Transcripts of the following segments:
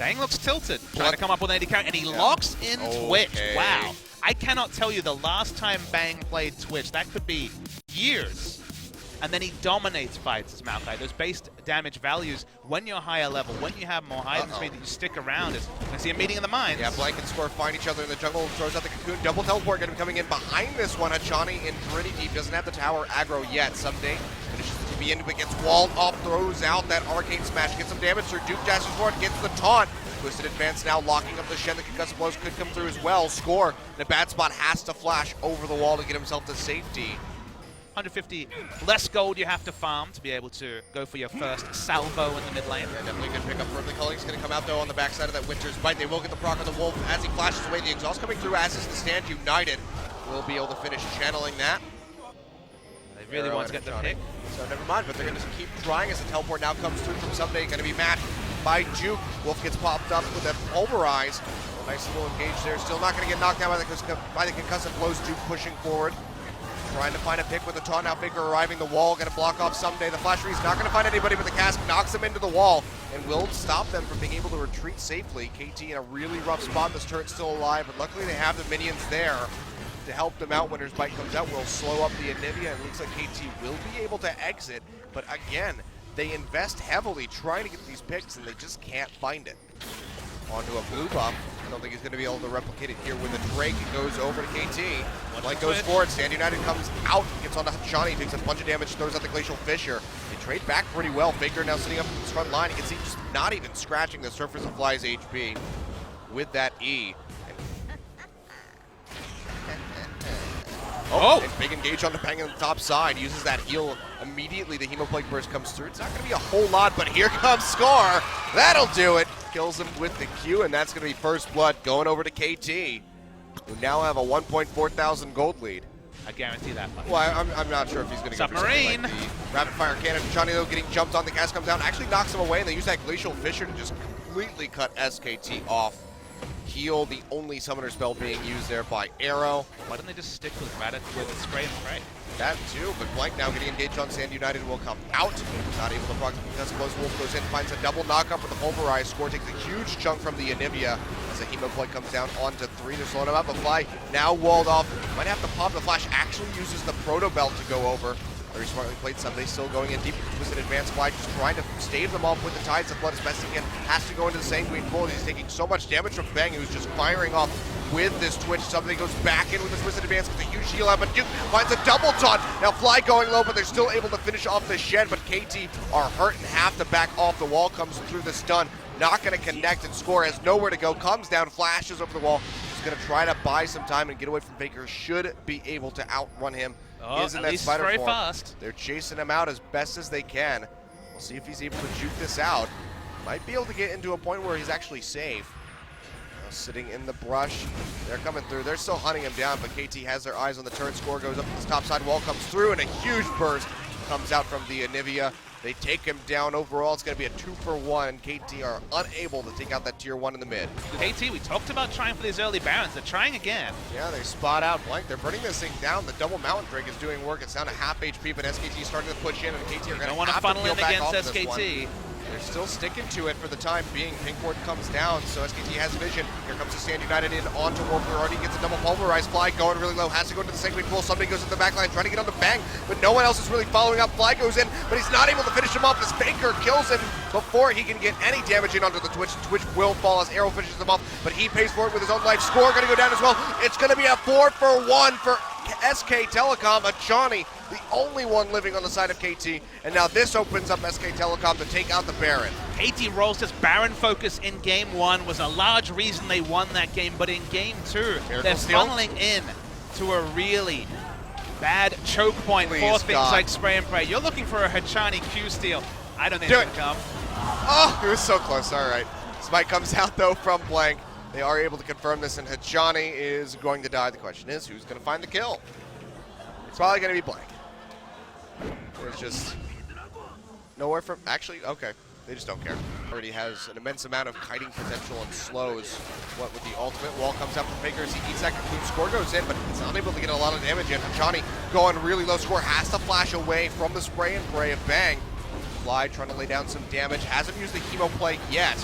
Bang looks tilted, trying to come up with an AD carry, and he locks in Twitch. Wow. I cannot tell you the last time Bang played Twitch. That could be years. And then he dominates fights as Maokai. Those base damage values, when you're higher level, when you have more items that you stick around, is I see a meeting of the minds. Yeah, Blank and Score find each other in the jungle, throws out the cocoon, double teleport, gonna be coming in behind this one. Hachani in pretty deep, doesn't have the tower aggro yet. Ssumday finishes the TB into it, gets walled off, throws out that arcane smash, gets some damage through. Duke dashes forward, gets the taunt. Twisted advance now, locking up the Shen. The concussive blows could come through as well. Score in a bad spot, has to flash over the wall to get himself to safety. 150 less gold you have to farm to be able to go for your first salvo in the mid lane. Yeah, definitely a good pickup. Perfect Culling's going to come out though on the backside of that Winter's Bite. They will get the proc on the Wolf as he flashes away. The exhaust coming through as is the stand. United will be able to finish channeling that. They really want to get the pick. So never mind, but they're going to keep trying as the teleport now comes through from Ssumday. Going to be matched by Juke. Wolf gets popped up with that pulverize. Nice little engage there. Still not going to get knocked down by the concussive blows. Juke pushing forward. Trying to find a pick with the taunt. Now Faker arriving the wall, going to block off Ssumday. The flash read's not going to find anybody, but the cask knocks him into the wall and will stop them from being able to retreat safely. KT in a really rough spot. This turret's still alive, but luckily they have the minions there to help them out. Winter's Bite comes out, will slow up the Anivia, and it looks like KT will be able to exit. But again, they invest heavily trying to get these picks, and they just can't find it. Onto a blue buff. I don't think he's going to be able to replicate it here with a Drake. It goes over to KT. Like goes forward. Stand United comes out, gets onto Hachani, takes a bunch of damage, throws out the Glacial Fissure. They trade back pretty well. Faker now sitting up in his front line. You can see just not even scratching the surface of Fly's HP with that E. And big engage on the Bang on the top side. Uses that heal immediately. The Hemoplague Burst comes through. It's not going to be a whole lot, but here comes Scar. That'll do it. Kills him with the Q, and that's going to be first blood going over to KT, who now have a 1.4 thousand gold lead. I guarantee that much. Well, I'm not sure if he's going to go for something like the rapid fire cannon. Hachani though getting jumped on. The cast comes down, actually knocks him away, and they use that Glacial Fissure to just completely cut SKT off. Heal, the only summoner spell being used there by Arrow. Why don't they just stick with spray and pray? That too, but Blank now getting engaged on Sand United will come out. Not able to proc because Wolf goes in, finds a double knockup with the pulverize. Score takes a huge chunk from the Anivia as the Hemoplague comes down onto 3. They're slowing him out, but Fly now walled off. Might have to pop. The flash actually uses the Proto Belt to go over. Very smartly played. Ssumday still going in deep with an advanced Fly, just trying to stave them off with the Tides of Blood as best he can. Has to go into the Sanguine Pool. He's taking so much damage from Bang, who's just firing off with this Twitch. Ssumday goes back in with his Twisted Advance, gets a huge heal out, but Duke finds a double taunt. Now Fly going low, but they're still able to finish off the Shen, but KT are hurt and have to back off. The wall comes through the stun. Not going to connect, and Score has nowhere to go. Comes down, flashes over the wall. He's going to try to buy some time and get away from Faker. Should be able to outrun him. Isn't that spider very fast. They're chasing him out as best as they can. We'll see if he's able to juke this out. Might be able to get into a point where he's actually safe. Sitting in the brush. They're coming through. They're still hunting him down, but KT has their eyes on the turret. Score goes up to this top side wall, comes through, and a huge burst comes out from the Anivia. They take him down overall. It's going to be a 2-for-1. KT are unable to take out that tier 1 in the mid. KT, we talked about trying for these early Barons. They're trying again. Yeah, they spot out Blank. They're burning this thing down. The double Mountain Drake is doing work. It's down to half HP, but SKT starting to push in, and KT are going to have to peel back off this one. They're still sticking to it for the time being. Pink Ward comes down, so SKT has vision. Here comes the Stand United in onto Wolf. Already gets a double pulverized Fly going really low. Has to go to the Sanguine Pool. Somebody goes to the back line trying to get on the Bang, but no one else is really following up. Fly goes in, but he's not able to finish him off as Faker kills him before he can get any damage in onto the Twitch. Twitch will fall as Arrow finishes him off, but he pays for it with his own life. Score going to go down as well. It's going to be a 4-for-1 for SK Telecom. Hachani, the only one living on the side of KT, and now this opens up SK Telecom to take out the Baron. KT ROLSTER's Baron focus in game 1 was a large reason they won that game, but in game 2, they're funneling in to a really bad choke point for things like spray and pray. You're looking for a Hachani Q steal. I don't think it's going to come. Oh, it was so close. All right. Smite comes out, though, from Blank. They are able to confirm this, and Hachani is going to die. The question is, who's going to find the kill? It's probably going to be Blank. There's just nowhere from... Actually, okay. They just don't care. Already has an immense amount of kiting potential and slows. What with the ultimate wall comes out from Faker as he eats that cocoon. Score goes in, but he's unable to get a lot of damage in. Hachani going really low. Score has to flash away from the spray and pray of Bang. Fly trying to lay down some damage. Hasn't used the Hemoplague yet.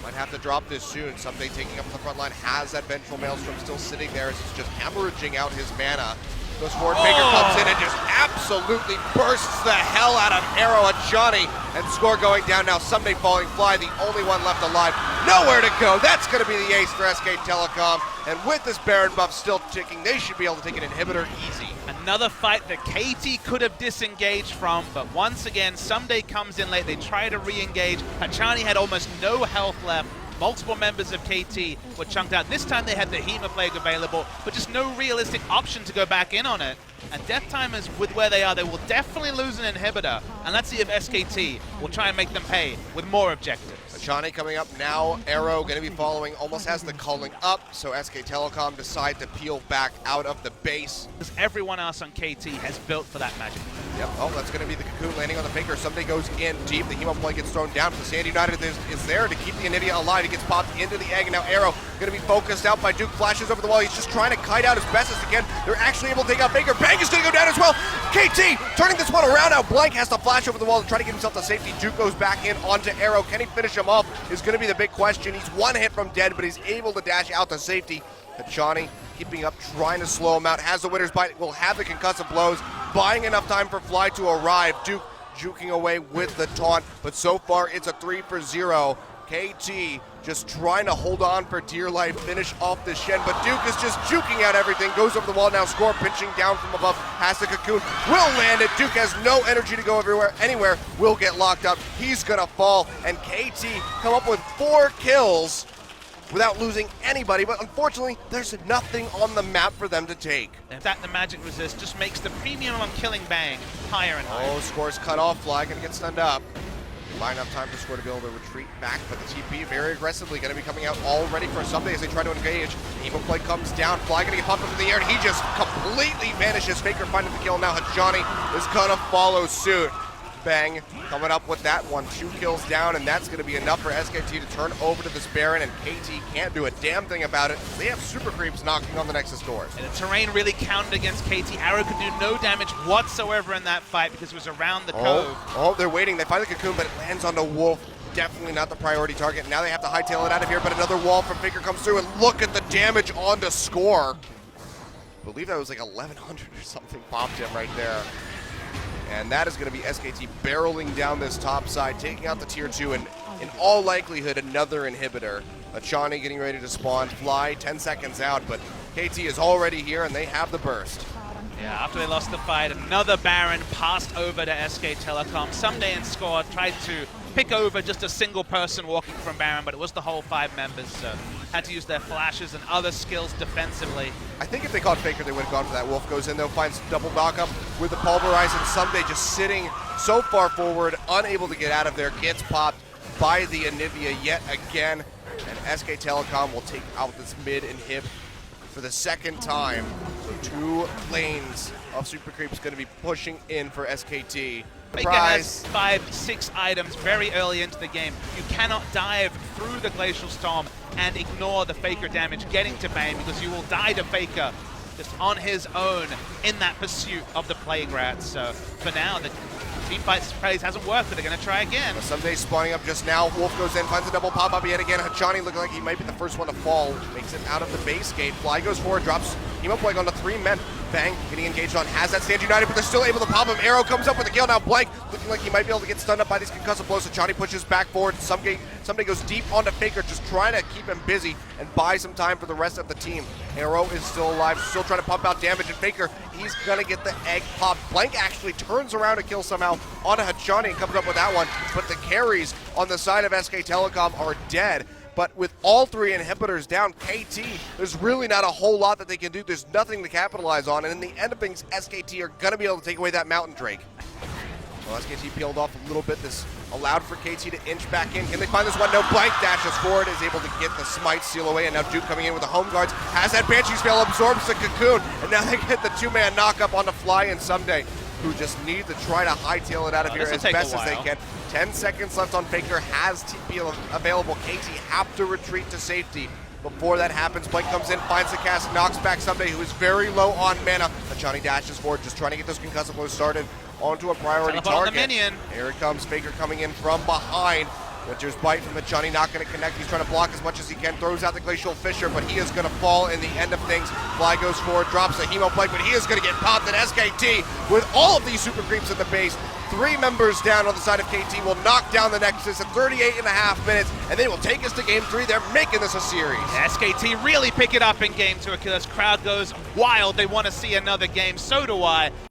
Might have to drop this soon. Ssumday taking up the front line, has that Vengeful Maelstrom still sitting there as it's just hemorrhaging out his mana. Goes forward, Faker comes in and just absolutely bursts the hell out of Arrow Hachani, and score going down now. Ssumday falling, Fly, the only one left alive. Nowhere to go. That's going to be the ace for SK Telecom. And with this Baron buff still ticking, they should be able to take an inhibitor easy. Another fight that KT could have disengaged from, but once again, Ssumday comes in late. They try to re-engage. Hachani had almost no health left. Multiple members of KT were chunked out. This time they had the Hema Plague available, but just no realistic option to go back in on it. And Death Timers, with where they are, they will definitely lose an inhibitor. And let's see if SKT will try and make them pay with more objectives. Hachani coming up now. Arrow going to be following, almost has the culling up, so SK Telecom decide to peel back out of the base. Because everyone else on KT has built for that magic. Yep, oh, that's going to be the Cocoon landing on the Faker. Ssumday goes in deep. The Hemo Plague gets thrown down. The Sand United is there to keep the Anivia alive. He gets popped into the egg, and now Arrow going to be focused out by Duke. Flashes over the wall. He's just trying to kite out as best as he can. They're actually able to take out Faker. Bang is going to go down as well. KT turning this one around now. Blank has to flash over the wall to try to get himself to safety. Duke goes back in onto Arrow. Can he finish him off is going to be the big question. He's one hit from dead, but he's able to dash out to safety. Hachani keeping up, trying to slow him out. Has the winner's bite, will have the concussive blows, buying enough time for Fly to arrive. Duke juking away with the taunt, but so far it's a 3-for-0. KT just trying to hold on for dear life, finish off the Shen, but Duke is just juking out everything, goes over the wall now, score pinching down from above, has the Cocoon, will land it. Duke has no energy to go anywhere, will get locked up, he's gonna fall, and KT come up with 4 kills without losing anybody, but unfortunately, there's nothing on the map for them to take. In fact, the magic resist just makes the premium on killing Bang higher and higher. Oh, score's cut off, Fly gonna get stunned up. Buy enough time for Score to be able to retreat back, but the TP very aggressively going to be coming out all ready for Ssumday as they try to engage. Hemo Plague comes down, Fly going to get popped up in the air, and he just completely vanishes. Faker finding the kill now. Hachani is going to follow suit. Bang coming up with that one. 2 kills down, and that's going to be enough for SKT to turn over to this Baron, and KT can't do a damn thing about it. They have super creeps knocking on the Nexus doors. And the terrain really counted against KT. Arrow could do no damage whatsoever in that fight because it was around the cove. Oh, they're waiting. They find the Cocoon, but it lands on the Wolf. Definitely not the priority target. Now they have to hightail it out of here, but another wall from Faker comes through, and look at the damage onto Score. I believe that was like 1100 or something popped him right there. And that is going to be SKT barreling down this top side, taking out the tier 2, and in all likelihood, another inhibitor. Hachani getting ready to spawn. Fly 10 seconds out, but KT is already here, and they have the burst. Yeah, after they lost the fight, another Baron passed over to SK Telecom. Ssumday and Score tried to pick over just a single person walking from Baron, but it was the whole 5 members, so had to use their flashes and other skills defensively. I think if they caught Faker, they would have gone for that. Wolf goes in, though, finds double knockup with the Pulverize, and Ssumday just sitting so far forward, unable to get out of there, gets popped by the Anivia yet again, and SK Telecom will take out this mid inhib for the 2nd time. So 2 lanes of Super Creeps going to be pushing in for SKT. Faker has 5-6 items very early into the game. You cannot dive through the Glacial Storm and ignore the Faker damage getting to Bane, because you will die to Faker just on his own in that pursuit of the Plague Rats. So for now, the teamfight praise hasn't worked, but they're going to try again. Ssumday spawning up just now. Wolf goes in, finds a double pop-up yet again. Hachani looking like he might be the first one to fall. Makes it out of the base gate. Fly goes forward, drops Hemo Plague onto 3 men. Bang, getting engaged on, has that Stand United, but they're still able to pop him. Arrow comes up with a kill now. Blank looking like he might be able to get stunned up by these concussive blows. Hachani pushes back forward. Ssumday goes deep onto Faker, just trying to keep him busy and buy some time for the rest of the team. Arrow is still alive, still trying to pump out damage, and Faker, he's gonna get the egg popped. Blank actually turns around to kill somehow onto Hachani and comes up with that one, but the carries on the side of SK Telecom are dead. But with all 3 inhibitors down, KT, there's really not a whole lot that they can do. There's nothing to capitalize on, and in the end of things, SKT are going to be able to take away that Mountain Drake. Well, SKT peeled off a little bit. This allowed for KT to inch back in. Can they find this one? No. Blank dashes forward, is able to get the Smite seal away, and now Duke coming in with the Home Guards. Has that Banshee spell, absorbs the Cocoon, and now they get the 2-man knock-up onto Fly and Ssumday, who just need to try to hightail it out of here as best as they can. 10 seconds left on Faker, has TP available. KT have to retreat to safety. Before that happens, Blake comes in, finds the cast, knocks back Ssumday, who is very low on mana. Hachani dashes forward, just trying to get those concussive blows started onto a priority target. The minion. Here it comes, Faker coming in from behind. Winter's bite from Hachani, not going to connect. He's trying to block as much as he can. Throws out the Glacial Fissure, but he is going to fall in the end of things. Fly goes forward, drops a Hemo Plague, but he is going to get popped. And SKT, with all of these super creeps in the base, 3 members down on the side of KT, will knock down the Nexus at 38.5 minutes, and they will take us to Game 3. They're making this a series. SKT really pick it up in Game 2. This crowd goes wild. They want to see another game. So do I.